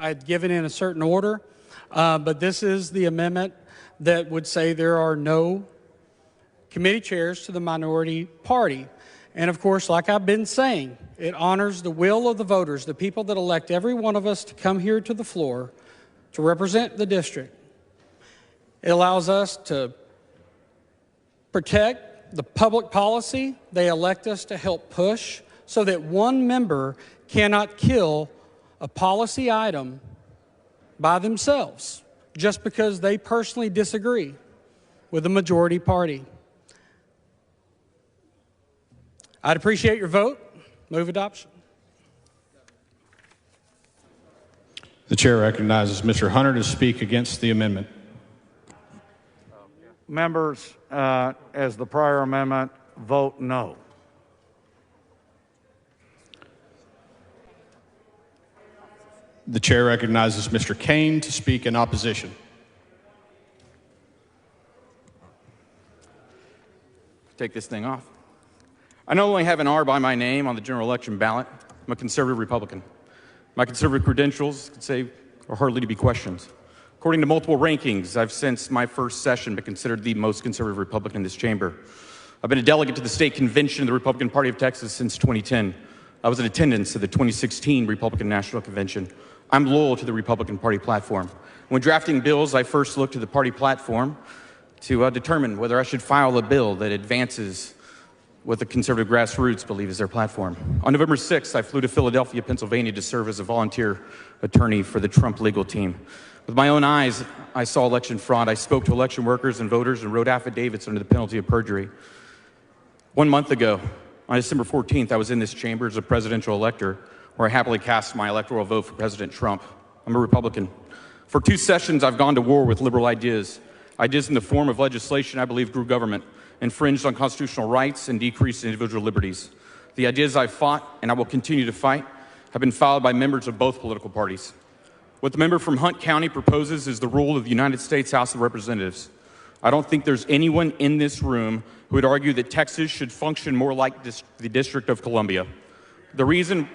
I had given in a certain order, but this is the amendment that would say there are no committee chairs to the minority party. And of course, like I've been saying, it honors the will of the voters, the people that elect every one of us to come here to the floor to represent the district. It allows us to protect the public policy they elect us to help push so that one member cannot kill a policy item by themselves just because they personally disagree with the majority party. I'd appreciate your vote. Move adoption. The chair recognizes Mr. Hunter to speak against the amendment. Members, as the prior amendment, vote no. The chair recognizes Mr. Cain to speak in opposition. Take this thing off. I not only have an R by my name on the general election ballot, I'm a conservative Republican. My conservative credentials could say are hardly to be questioned. According to multiple rankings, I've since my first session been considered the most conservative Republican in this chamber. I've been a delegate to the state convention of the Republican Party of Texas since 2010. I was in attendance at the 2016 Republican National Convention. I'm loyal to the Republican Party platform. When drafting bills, I first looked to the party platform to determine whether I should file a bill that advances what the conservative grassroots believe is their platform. On November 6th, I flew to Philadelphia, Pennsylvania to serve as a volunteer attorney for the Trump legal team. With my own eyes, I saw election fraud. I spoke to election workers and voters and wrote affidavits under the penalty of perjury. 1 month ago, on December 14th, I was in this chamber as a presidential elector, where I happily cast my electoral vote for President Trump. I'm a Republican. For 2 sessions, I've gone to war with liberal ideas. Ideas in the form of legislation I believe grew government, infringed on constitutional rights, and decreased individual liberties. The ideas I've fought, and I will continue to fight, have been followed by members of both political parties. What the member from Hunt County proposes is the rule of the United States House of Representatives. I don't think there's anyone in this room who would argue that Texas should function more like the District of Columbia. The reason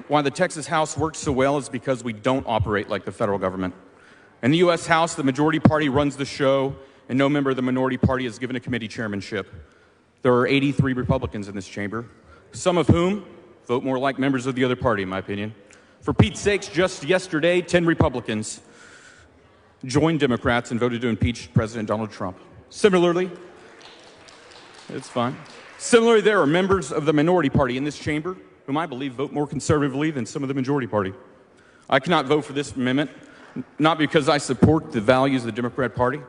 why the Texas House works so well is because we don't operate like the federal government. In the U.S. House, the majority party runs the show, and no member of the minority party is given a committee chairmanship. There are 83 Republicans in this chamber, some of whom vote more like members of the other party, in my opinion. For Pete's sakes, just yesterday, 10 Republicans joined Democrats and voted to impeach President Donald Trump. Similarly, there are members of the minority party in this chamber whom I believe vote more conservatively than some of the majority party. I cannot vote for this amendment, not because I support the values of the Democrat Party,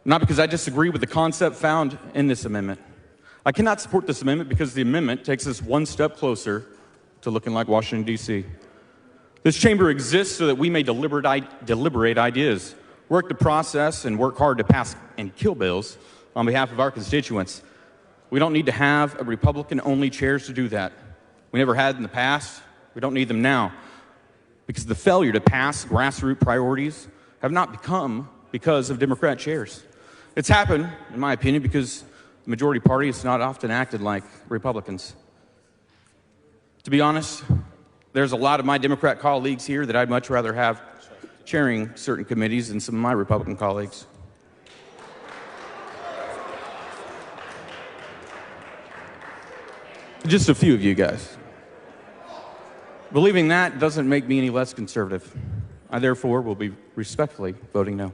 not because I disagree with the concept found in this amendment. I cannot support this amendment because the amendment takes us one step closer to looking like Washington, D.C. This chamber exists so that we may deliberate ideas, work the process, and work hard to pass and kill bills on behalf of our constituents. We don't need to have a Republican-only chairs to do that. We never had in the past. We don't need them now. Because the failure to pass grassroots priorities have not come because of Democrat chairs. It's happened, in my opinion, because the majority party has not often acted like Republicans. To be honest, there's a lot of my Democrat colleagues here that I'd much rather have chairing certain committees than some of my Republican colleagues. Just a few of you guys. Believing that doesn't make me any less conservative. I therefore will be respectfully voting no.